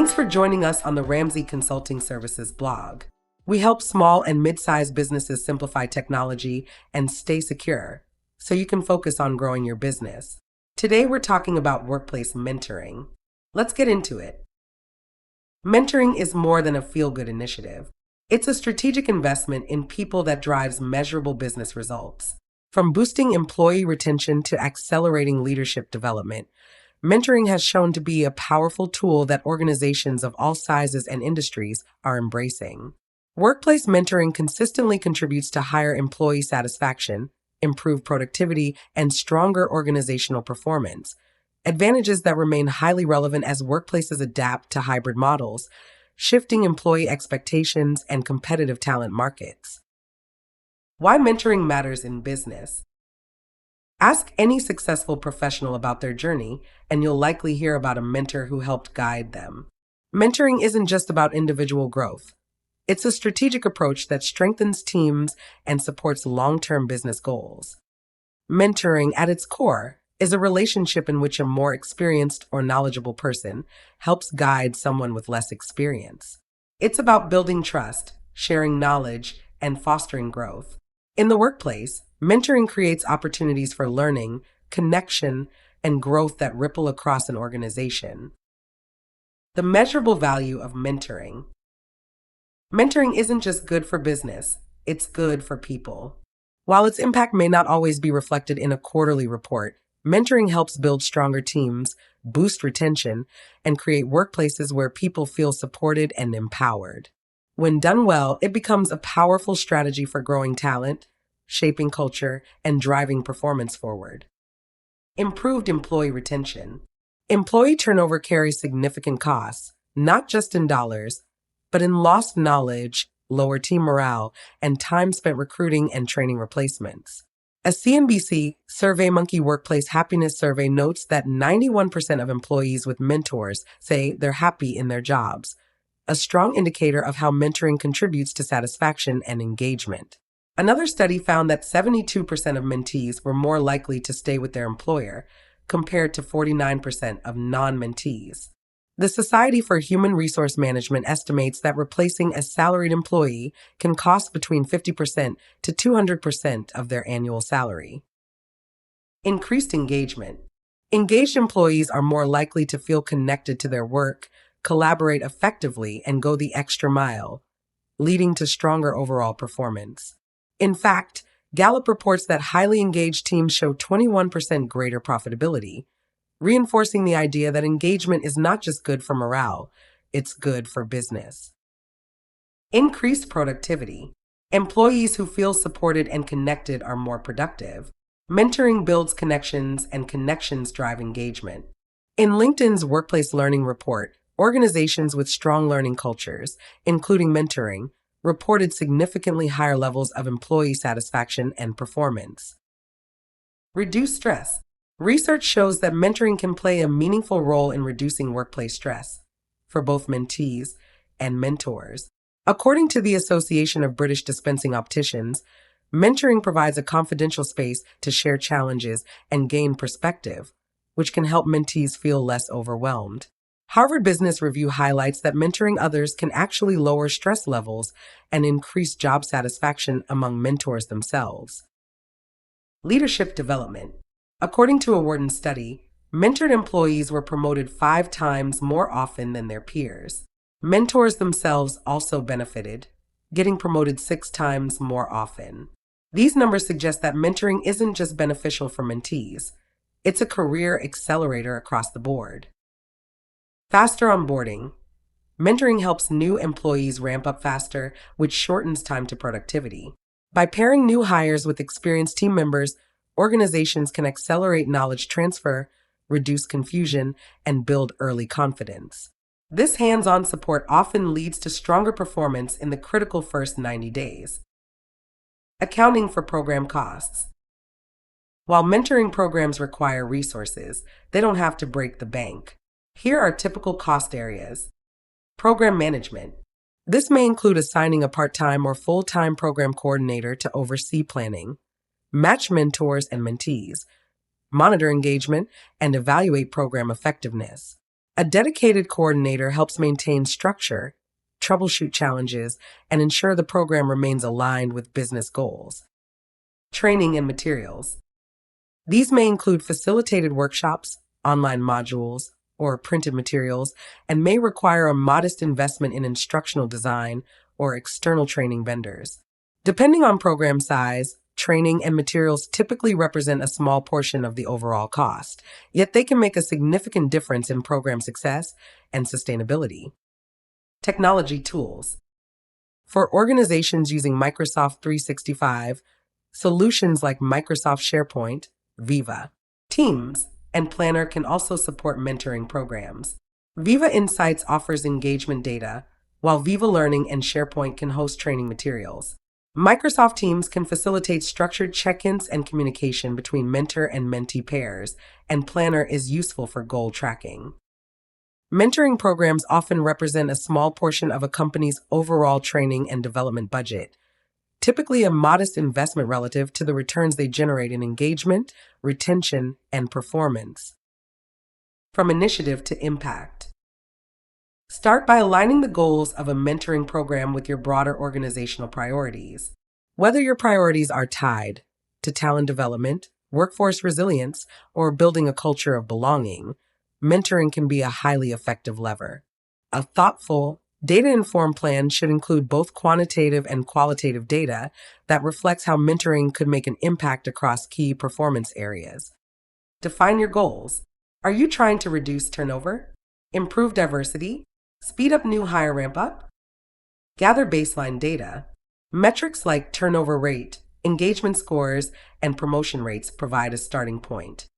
Thanks for joining us on the Ramsey Consulting Services blog. We help small and mid-sized businesses simplify technology and stay secure so you can focus on growing your business. Today we're talking about workplace mentoring. Let's get into it. Mentoring is more than a feel-good initiative. It's a strategic investment in people that drives measurable business results. From boosting employee retention to accelerating leadership development, mentoring has shown to be a powerful tool that organizations of all sizes and industries are embracing. Workplace mentoring consistently contributes to higher employee satisfaction, improved productivity, and stronger organizational performance, advantages that remain highly relevant as workplaces adapt to hybrid models, shifting employee expectations, and competitive talent markets. Why mentoring matters in business. Ask any successful professional about their journey, and you'll likely hear about a mentor who helped guide them. Mentoring isn't just about individual growth. It's a strategic approach that strengthens teams and supports long-term business goals. Mentoring, at its core, is a relationship in which a more experienced or knowledgeable person helps guide someone with less experience. It's about building trust, sharing knowledge, and fostering growth. In the workplace, mentoring creates opportunities for learning, connection, and growth that ripple across an organization. The measurable value of mentoring. Mentoring isn't just good for business, it's good for people. While its impact may not always be reflected in a quarterly report, mentoring helps build stronger teams, boost retention, and create workplaces where people feel supported and empowered. When done well, it becomes a powerful strategy for growing talent, shaping culture, and driving performance forward. Improved employee retention. Employee turnover carries significant costs, not just in dollars, but in lost knowledge, lower team morale, and time spent recruiting and training replacements. A CNBC SurveyMonkey Workplace Happiness Survey notes that 91% of employees with mentors say they're happy in their jobs, a strong indicator of how mentoring contributes to satisfaction and engagement. Another study found that 72% of mentees were more likely to stay with their employer, compared to 49% of non-mentees. The Society for Human Resource Management estimates that replacing a salaried employee can cost between 50% to 200% of their annual salary. Increased engagement. Engaged employees are more likely to feel connected to their work, collaborate effectively, and go the extra mile, leading to stronger overall performance. In fact, Gallup reports that highly engaged teams show 21% greater profitability, reinforcing the idea that engagement is not just good for morale, it's good for business. Increased productivity. Employees who feel supported and connected are more productive. Mentoring builds connections, and connections drive engagement. In LinkedIn's Workplace Learning Report, organizations with strong learning cultures, including mentoring, reported significantly higher levels of employee satisfaction and performance. Reduce stress. Research shows that mentoring can play a meaningful role in reducing workplace stress for both mentees and mentors. According to the Association of British Dispensing Opticians, mentoring provides a confidential space to share challenges and gain perspective, which can help mentees feel less overwhelmed. Harvard Business Review highlights that mentoring others can actually lower stress levels and increase job satisfaction among mentors themselves. Leadership development. According to a Wharton study, mentored employees were promoted 5 times more often than their peers. Mentors themselves also benefited, getting promoted 6 times more often. These numbers suggest that mentoring isn't just beneficial for mentees, it's a career accelerator across the board. Faster onboarding. Mentoring helps new employees ramp up faster, which shortens time to productivity. By pairing new hires with experienced team members, organizations can accelerate knowledge transfer, reduce confusion, and build early confidence. This hands-on support often leads to stronger performance in the critical first 90 days. Accounting for program costs. While mentoring programs require resources, they don't have to break the bank. Here are typical cost areas. Program management. This may include assigning a part-time or full-time program coordinator to oversee planning, match mentors and mentees, monitor engagement, and evaluate program effectiveness. A dedicated coordinator helps maintain structure, troubleshoot challenges, and ensure the program remains aligned with business goals. Training and materials. These may include facilitated workshops, online modules, or printed materials, and may require a modest investment in instructional design or external training vendors. Depending on program size, training and materials typically represent a small portion of the overall cost, yet they can make a significant difference in program success and sustainability. Technology tools. For organizations using Microsoft 365, solutions like Microsoft SharePoint, Viva, Teams, and Planner can also support mentoring programs. Viva Insights offers engagement data, while Viva Learning and SharePoint can host training materials. Microsoft Teams can facilitate structured check-ins and communication between mentor and mentee pairs, and Planner is useful for goal tracking. Mentoring programs often represent a small portion of a company's overall training and development budget, typically a modest investment relative to the returns they generate in engagement, retention, and performance. From initiative to impact. Start by aligning the goals of a mentoring program with your broader organizational priorities. Whether your priorities are tied to talent development, workforce resilience, or building a culture of belonging, mentoring can be a highly effective lever. A thoughtful, data-informed plan should include both quantitative and qualitative data that reflects how mentoring could make an impact across key performance areas. Define your goals. Are you trying to reduce turnover, improve diversity, speed up new hire ramp-up? Gather baseline data. Metrics like turnover rate, engagement scores, and promotion rates provide a starting point.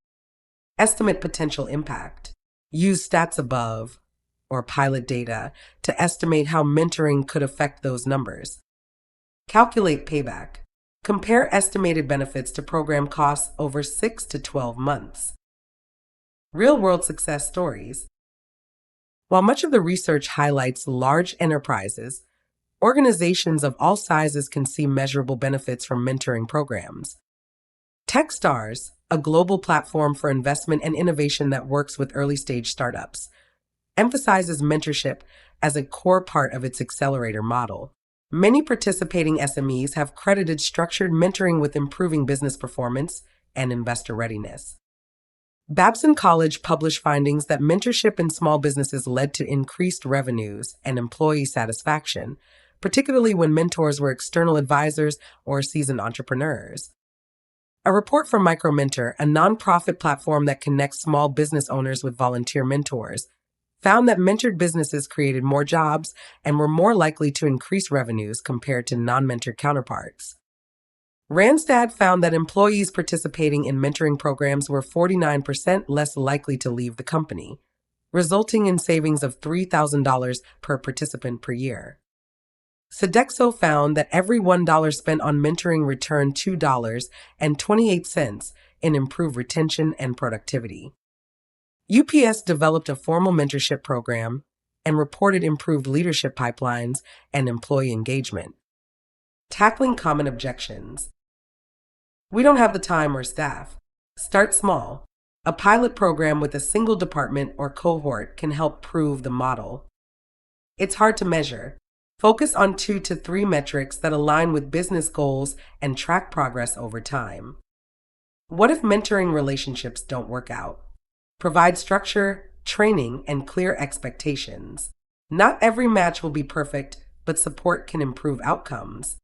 Estimate potential impact. Use stats above or pilot data to estimate how mentoring could affect those numbers. Calculate payback. Compare estimated benefits to program costs over 6 to 12 months. Real-world success stories. While much of the research highlights large enterprises, organizations of all sizes can see measurable benefits from mentoring programs. Techstars, a global platform for investment and innovation that works with early-stage startups, emphasizes mentorship as a core part of its accelerator model. Many participating SMEs have credited structured mentoring with improving business performance and investor readiness. Babson College published findings that mentorship in small businesses led to increased revenues and employee satisfaction, particularly when mentors were external advisors or seasoned entrepreneurs. A report from MicroMentor, a nonprofit platform that connects small business owners with volunteer mentors, found that mentored businesses created more jobs and were more likely to increase revenues compared to non-mentored counterparts. Randstad found that employees participating in mentoring programs were 49% less likely to leave the company, resulting in savings of $3,000 per participant per year. Sodexo found that every $1 spent on mentoring returned $2.28 in improved retention and productivity. UPS developed a formal mentorship program and reported improved leadership pipelines and employee engagement. Tackling common objections. We don't have the time or staff. Start small. A pilot program with a single department or cohort can help prove the model. It's hard to measure. Focus on 2 to 3 metrics that align with business goals and track progress over time. What if mentoring relationships don't work out? Provide structure, training, and clear expectations. Not every match will be perfect, but support can improve outcomes.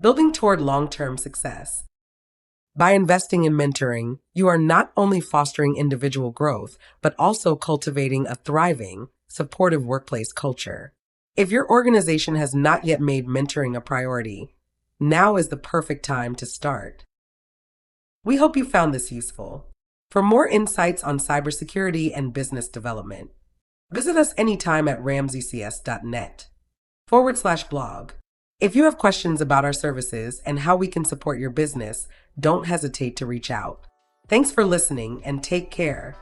Building toward long-term success. By investing in mentoring, you are not only fostering individual growth, but also cultivating a thriving, supportive workplace culture. If your organization has not yet made mentoring a priority, now is the perfect time to start. We hope you found this useful. For more insights on cybersecurity and business development, visit us anytime at ramseycs.net/blog. If you have questions about our services and how we can support your business, don't hesitate to reach out. Thanks for listening and take care.